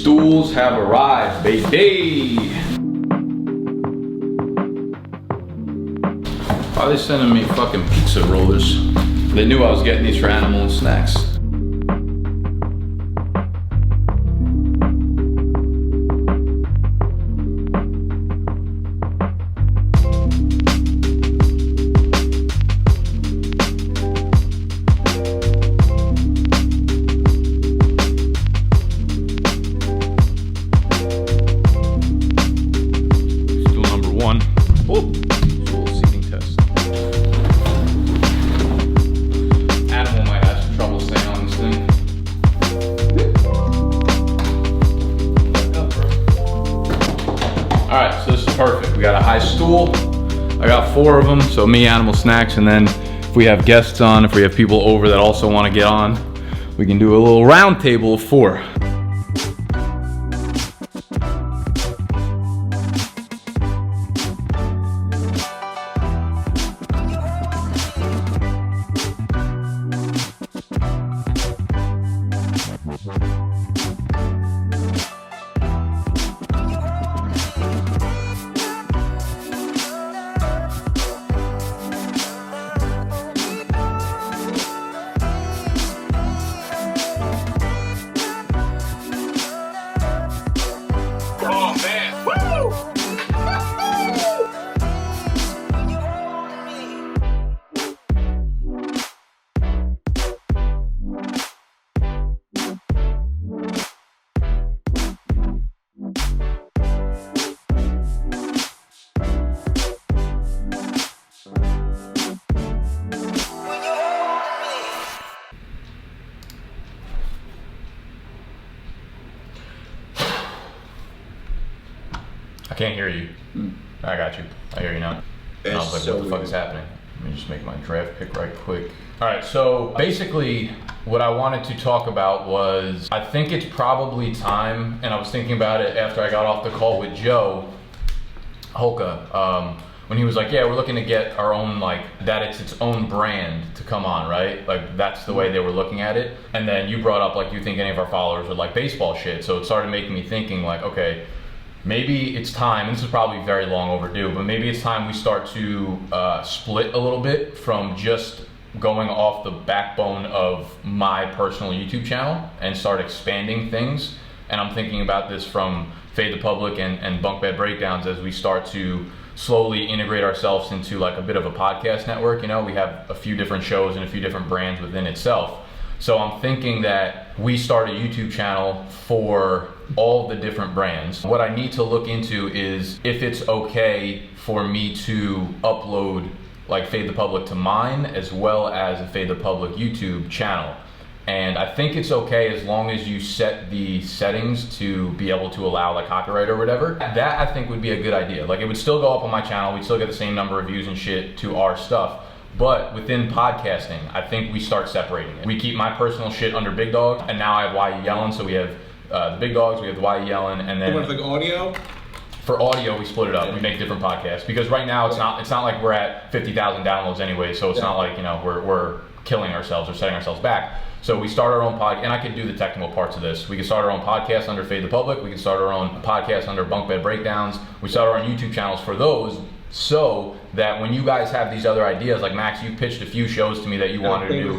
stools have arrived, baby. Why are they sending me fucking pizza rollers? They knew I was getting these for animal snacks. Alright, so this is perfect. We got a high stool. I got 4 of them, so me, animal snacks, and then if we have guests on, if we have people over that also want to get on, we can do a little round table of 4. I can't hear you. I got you. I hear you now. And I was like, what the fuck is happening? Let me just make my draft pick right quick. All right, so basically what I wanted to talk about was, I think it's probably time, and I was thinking about it after I got off the call with Joe Holka, when he was like, yeah, we're looking to get our own, like, that it's its own brand to come on, right? Like, that's the way they were looking at it. And then you brought up, like, you think any of our followers would like baseball shit. So it started making me thinking, like, okay, maybe it's time, and this is probably very long overdue, but maybe it's time we start to split a little bit from just going off the backbone of my personal YouTube channel and start expanding things. And I'm thinking about this from Fade the Public and Bunk Bed Breakdowns as we start to slowly integrate ourselves into like a bit of a podcast network. You know, we have a few different shows and a few different brands within itself. So I'm thinking that we start a YouTube channel for all the different brands. What I need to look into is if it's okay for me to upload like Fade the Public to mine as well as a Fade the Public YouTube channel. And I think it's okay as long as you set the settings to be able to allow like copyright or whatever. That I think would be a good idea. Like it would still go up on my channel, we'd still get the same number of views and shit to our stuff. But within podcasting, I think we start separating it. We keep my personal shit under Big Dog, and now I have Why You Yellin', so we have the Big Dogs, we have the Why You Yellin', and then... With like audio? For audio, we split it up. We make different podcasts. Because right now, it's not like we're at 50,000 downloads anyway, so it's not like, you know, we're killing ourselves or setting ourselves back. So we start our own podcast, and I could do the technical parts of this. We can start our own podcast under Fade the Public. We can start our own podcast under Bunk Bed Breakdowns. We start our own YouTube channels for those, so that when you guys have these other ideas, like Max, you pitched a few shows to me that you wanted to do.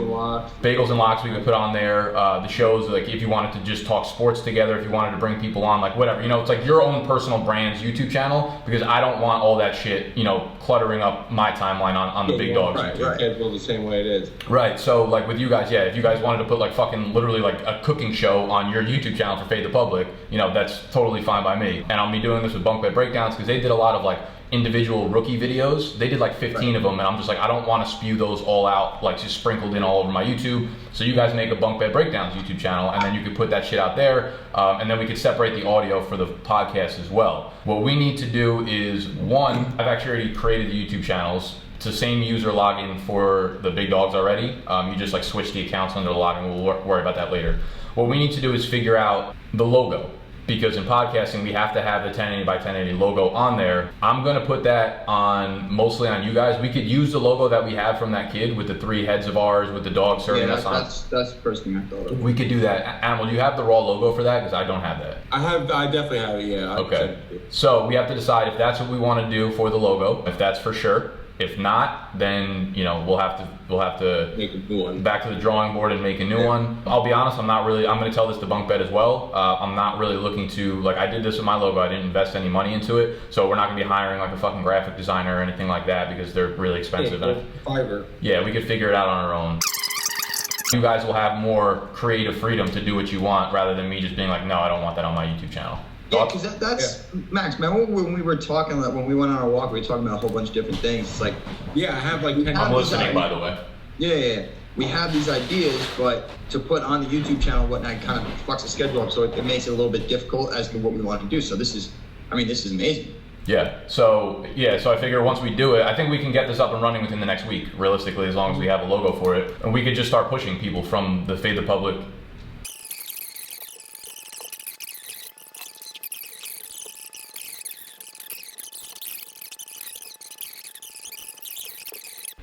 Bagels and Locks we could put on there. The shows, like if you wanted to just talk sports together, if you wanted to bring people on, like whatever. You know, it's like your own personal brand's YouTube channel, because I don't want all that shit, you know, cluttering up my timeline on the Big Dogs. Right, right. Can't build the same way it is. Right, so like with you guys, yeah, if you guys wanted to put like fucking literally like a cooking show on your YouTube channel for Fade the Public, you know, that's totally fine by me. And I'll be doing this with Bunk Bed Breakdowns, because they did a lot of like individual rookie videos. They did like 15 of them, and I'm just like, I don't want to spew those all out, like just sprinkled in all over my YouTube. So you guys make a Bunk Bed Breakdowns YouTube channel, and then you could put that shit out there, and then we could separate the audio for the podcast as well. What we need to do is, one, I've actually already created the YouTube channels. It's the same user login for the Big Dogs already. You just like switch the accounts under the login. We'll worry about that later. What we need to do is figure out the logo. because in podcasting we have to have the 1080 by 1080 logo on there. I'm gonna put that on mostly on you guys. We could use the logo that we have from that kid with the 3 heads of ours with the dog serving us on. That's the first thing I thought of. We could do that. Animal, do you have the raw logo for that? Because I don't have that. I definitely have it. Yeah. Okay. So we have to decide if that's what we want to do for the logo. If that's for sure. If not, then we'll have to make a new one. Back to the drawing board and make a new one. I'll be honest, I'm going to tell this to Bunk Bed as well. I'm not really looking to, I did this with my logo, I didn't invest any money into it, so we're not going to be hiring like a fucking graphic designer or anything like that because they're really expensive. Fiverr. Yeah, we could figure it out on our own. You guys will have more creative freedom to do what you want rather than me just being like, no, I don't want that on my YouTube channel. Yeah, because that's Max. Remember when we were talking, when we went on our walk, we were talking about a whole bunch of different things. It's like, yeah, I have like 10. I'm listening, by the way. Yeah. We have these ideas, but to put on the YouTube channel and whatnot kind of fucks the schedule up, so it makes it a little bit difficult as to what we want to do. So this is amazing. Yeah. So I figure once we do it, I think we can get this up and running within the next week, realistically, as long as we have a logo for it, and we could just start pushing people from the Fade the Public.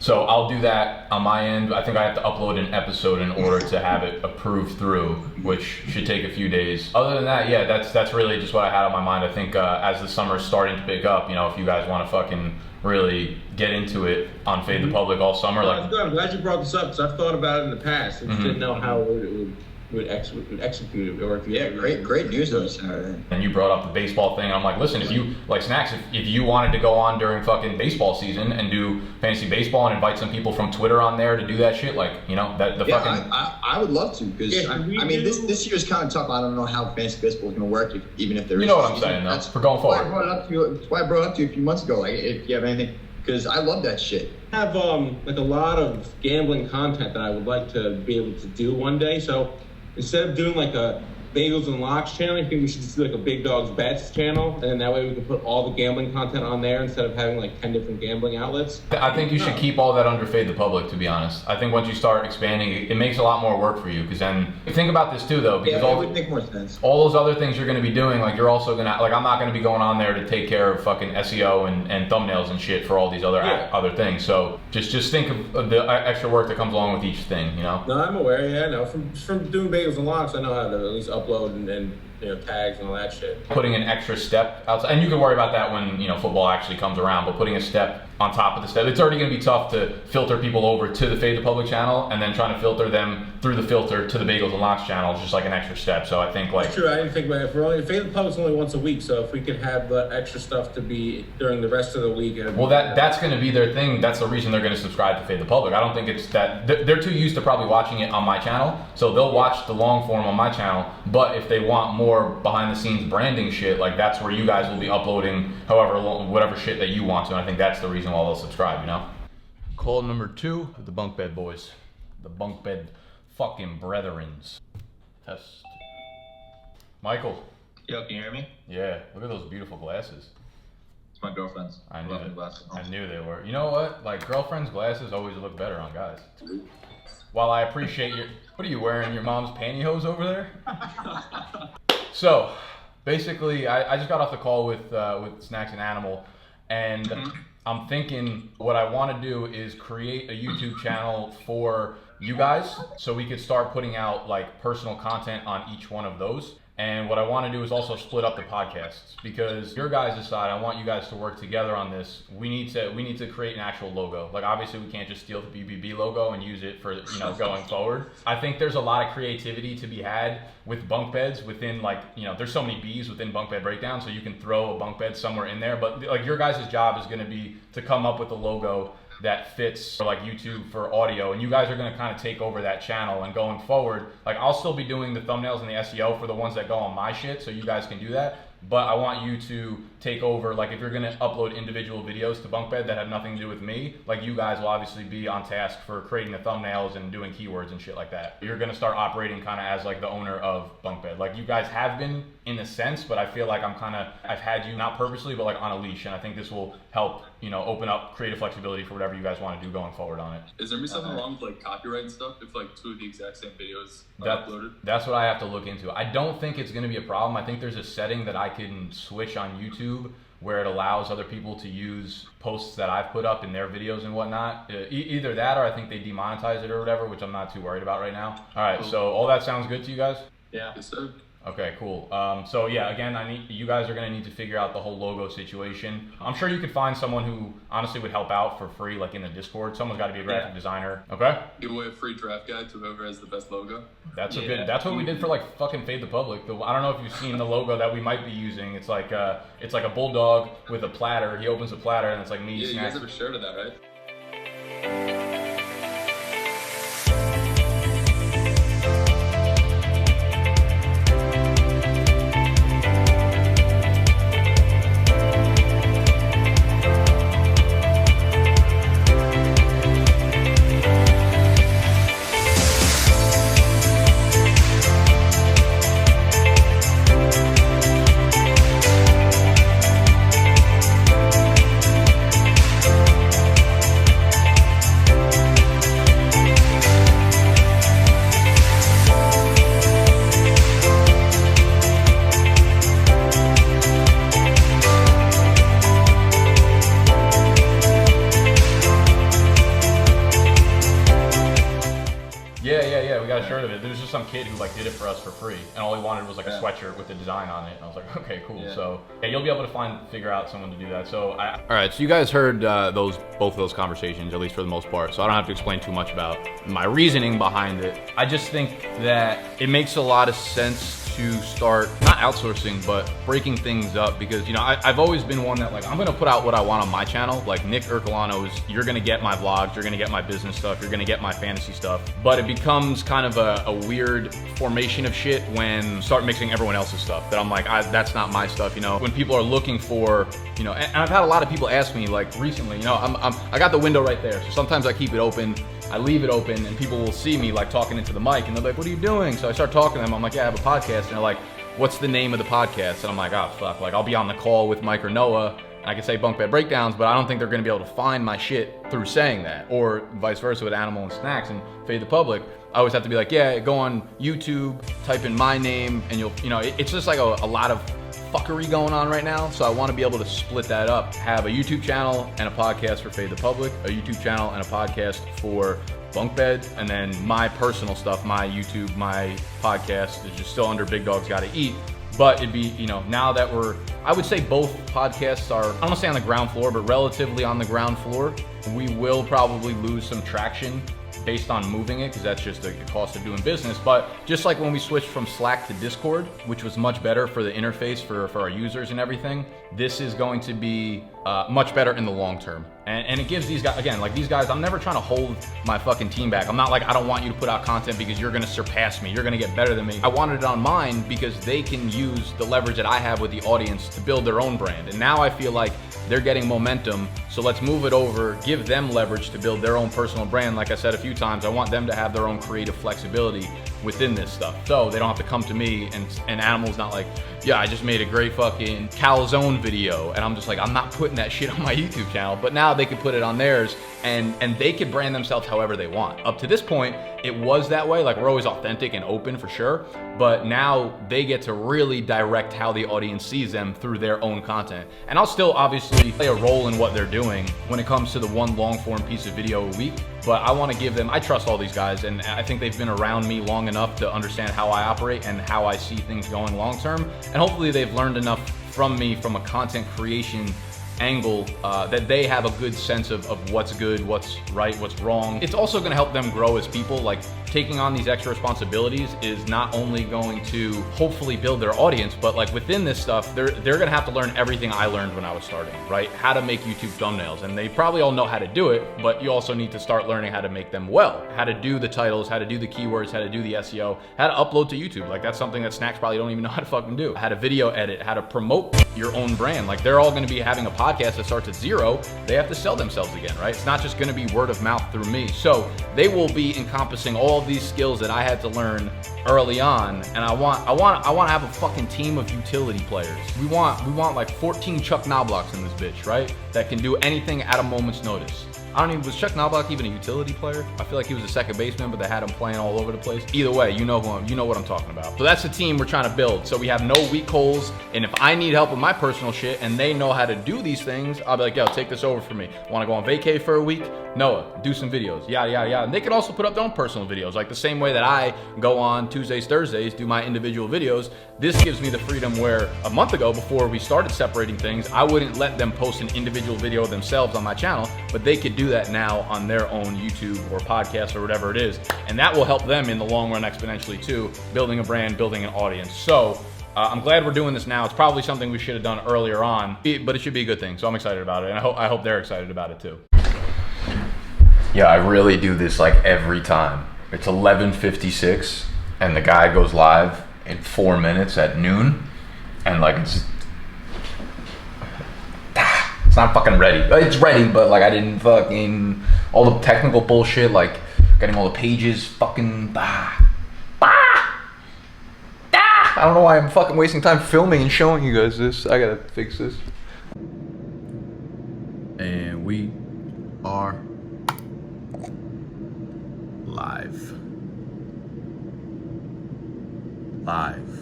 So I'll do that on my end. I think I have to upload an episode in order to have it approved through, which should take a few days. Other than that, yeah, that's really just what I had on my mind. I think as the summer is starting to pick up, if you guys want to fucking really get into it on Fade the Public all summer. I'm glad you brought this up because I've thought about it in the past and just didn't know how it would execute it, or if great news though Saturday. And you brought up the baseball thing, and I'm like, listen, if you like Snacks, if you wanted to go on during fucking baseball season and do fantasy baseball and invite some people from Twitter on there to do that shit, I would love to, because this year's kind of tough. I don't know how fantasy baseball is going to work, even if there is. You know what I'm saying, though. That's for going forward. That's why I brought it up to you a few months ago. Like, if you have anything, because I love that shit. I have like a lot of gambling content that I would like to be able to do one day. So instead of doing like a Bagels and Locks channel, I think we should just do like a Big Dogs Bets channel, and then that way we can put all the gambling content on there instead of having like 10 different gambling outlets. I think you should keep all that under Fade the Public, to be honest. I think once you start expanding, it makes a lot more work for you, because then think about this too, though, because it would make more sense. All those other things you're going to be doing, like you're also going to, like I'm not going to be going on there to take care of fucking SEO and thumbnails and shit for all these other things. So just think of the extra work that comes along with each thing, No, I'm aware. Yeah, no, from doing Bagels and Locks, I know how to at least upload and tags and all that shit. Putting an extra step outside, and you can worry about that when football actually comes around, but putting a step on top of the step, it's already going to be tough to filter people over to the Fade the Public channel, and then trying to filter them through the filter to the Bagels and Locks channel is just like an extra step. So I think That's true. I didn't think about it. Fade the Public's only once a week, so if we could have the extra stuff to be during the rest of the week. That's going to be their thing. That's the reason they're going to subscribe to Fade the Public. I don't think it's that they're too used to probably watching it on my channel, so they'll watch the long form on my channel. But if they want more behind the scenes branding shit, like that's where you guys will be uploading whatever shit that you want to. And I think that's the reason why they'll subscribe. Call number 2 of the Bunk Bed Boys, the Bunk Bed fucking brethrens. Test. Michael. Yo, can you hear me? Yeah, look at those beautiful glasses. It's my girlfriend's. I knew they were. You know what? Like, girlfriend's glasses always look better on guys. While I appreciate what are you wearing? Your mom's pantyhose over there? So, basically, I just got off the call with Snacks and Animal, and I'm thinking what I want to do is create a YouTube channel for you guys, so we could start putting out like personal content on each one of those. And what I want to do is also split up the podcasts, because your guys' side, I want you guys to work together on this. We need to create an actual logo. Like, obviously we can't just steal the BBB logo and use it for going forward. I think there's a lot of creativity to be had with bunk beds within, like, there's so many B's within Bunk Bed Breakdown, so you can throw a bunk bed somewhere in there. But like, your guys' job is going to be to come up with a logo that fits for like YouTube for audio, and you guys are going to kind of take over that channel. And going forward, like, I'll still be doing the thumbnails and the SEO for the ones that go on my shit, so you guys can do that. but I want you to take over, like if you're gonna upload individual videos to Bunk Bed that have nothing to do with me, like you guys will obviously be on task for creating the thumbnails and doing keywords and shit like that. You're gonna start operating kind of as like the owner of Bunk Bed. Like you guys have been in a sense, but I feel like I've had you not purposely, but like on a leash, and I think this will help, you know, open up creative flexibility for whatever you guys want to do going forward on it. Is there gonna be something wrong with like copyright and stuff if like two of the exact same videos are uploaded? That's what I have to look into. I don't think it's going to be a problem. I think there's a setting that I can switch on YouTube where it allows other people to use posts that I've put up in their videos and whatnot. Either that or I think they demonetize it or whatever, which I'm not too worried about right now. All right, so all that sounds good to you guys? Yeah. Yes, sir. Okay, cool. So yeah, again, you guys are gonna need to figure out the whole logo situation. I'm sure you could find someone who honestly would help out for free, like in the Discord. Someone's got to be a graphic designer. Okay. Give away a free draft guide to whoever has the best logo. That's a good. That's what we did for like fucking Fade the Public. I don't know if you've seen the logo that we might be using. It's like a bulldog with a platter. He opens a platter and it's like me. Yeah, you guys have a shirt of that, right? Yeah, we got a shirt of it. There was just some kid who like did it for us for free, and all he wanted was like a sweatshirt with the design on it. And I was like, okay, cool. Yeah. So yeah, you'll be able to figure out someone to do that. So all right, so you guys heard both of those conversations, at least for the most part. So I don't have to explain too much about my reasoning behind it. I just think that it makes a lot of sense to start not outsourcing but breaking things up, because you know I've always been one that like I'm gonna put out what I want on my channel. Like Nick Ercolano's, you're gonna get my vlogs, you're gonna get my business stuff, you're gonna get my fantasy stuff, but it becomes kind of a weird formation of shit when you start mixing everyone else's stuff that I'm like that's not my stuff, you know. When people are looking for, you know, and I've had a lot of people ask me like recently, you know, I got the window right there, so sometimes I keep it open, I leave it open, and people will see me like talking into the mic, and they're like, what are you doing? So I start talking to them, I'm like, yeah, I have a podcast, and they're like, what's the name of the podcast? And I'm like, oh fuck, like I'll be on the call with Mike or Noah, and I can say Bunk Bed Breakdowns, but I don't think they're gonna be able to find my shit through saying that, or vice versa with Animal and Snacks and Fade the Public. I always have to be like, yeah, go on YouTube, type in my name, and you'll, you know, it's just like a lot of fuckery going on right now, so I want to be able to split that up, have a YouTube channel and a podcast for Fade the Public, a YouTube channel and a podcast for Bunk Bed, and then my personal stuff, my YouTube, my podcast is just still under Big Dogs Gotta Eat. But it'd be, you know, now that I would say both podcasts are, I don't want to say on the ground floor, but relatively on the ground floor. We will probably lose some traction based on moving it, because that's just the cost of doing business. But just like when we switched from Slack to Discord, which was much better for the interface for our users and everything, this is going to be much better in the long term. And it gives these guys, again, like these guys, I'm never trying to hold my fucking team back. I'm not like, I don't want you to put out content because you're gonna surpass me, you're gonna get better than me. I wanted it on mine because they can use the leverage that I have with the audience to build their own brand. And now I feel like they're getting momentum, so let's move it over, give them leverage to build their own personal brand. Like I said a few times, I want them to have their own creative flexibility within this stuff, so they don't have to come to me, and Animal's not like, yeah, I just made a great fucking calzone video, and I'm just like, I'm not putting that shit on my YouTube channel. But now they could put it on theirs, and they could brand themselves however they want. Up to this point, it was that way. Like, we're always authentic and open for sure, but now they get to really direct how the audience sees them through their own content. And I'll still obviously play a role in what they're doing when it comes to the one long form piece of video a week, but I want to give them, I trust all these guys, and I think they've been around me long enough to understand how I operate and how I see things going long term. And hopefully they've learned enough from me from a content creation angle that they have a good sense of what's good, what's right, what's wrong. It's also going to help them grow as people. Like, taking on these extra responsibilities is not only going to hopefully build their audience, but like within this stuff, they're gonna have to learn everything I learned when I was starting, right? How to make YouTube thumbnails, and they probably all know how to do it, but you also need to start learning how to make them well. How to do the titles, how to do the keywords, how to do the SEO, how to upload to YouTube. Like that's something that snacks probably don't even know how to fucking do. How to video edit, how to promote your own brand. Like they're all gonna be having a podcast that starts at zero. They have to sell themselves again, right? It's not just gonna be word of mouth through me. So they will be encompassing all of these skills that I had to learn early on, and I want to have a fucking team of utility players. We want like 14 Chuck Knoblocks in this bitch, right? That can do anything at a moment's notice. I don't even, was Chuck Knoblauch even a utility player? I feel like he was a second baseman, but they had him playing all over the place. Either way, you know what I'm talking about. So that's the team we're trying to build. So we have no weak holes, and if I need help with my personal shit and they know how to do these things, I'll be like, yo, take this over for me. Want to go on vacay for a week? Noah, do some videos, yada, yada, yada. And they can also put up their own personal videos, like the same way that I go on Tuesdays, Thursdays, do my individual videos. This gives me the freedom where a month ago, before we started separating things, I wouldn't let them post an individual video themselves on my channel, but they could do that now on their own YouTube or podcast or whatever it is. And that will help them in the long run exponentially too, building a brand, building an audience. So I'm glad we're doing this now. It's probably something we should have done earlier on, but it should be a good thing. So I'm excited about it, and I hope they're excited about it too. Yeah, I really do this like every time. It's 11:56 and the guy goes live in 4 minutes at noon, and like it's not fucking ready. It's ready, but like I didn't fucking, all the technical bullshit, like getting all the pages fucking I don't know why I'm fucking wasting time filming and showing you guys this. I gotta fix this. And we are live. Live.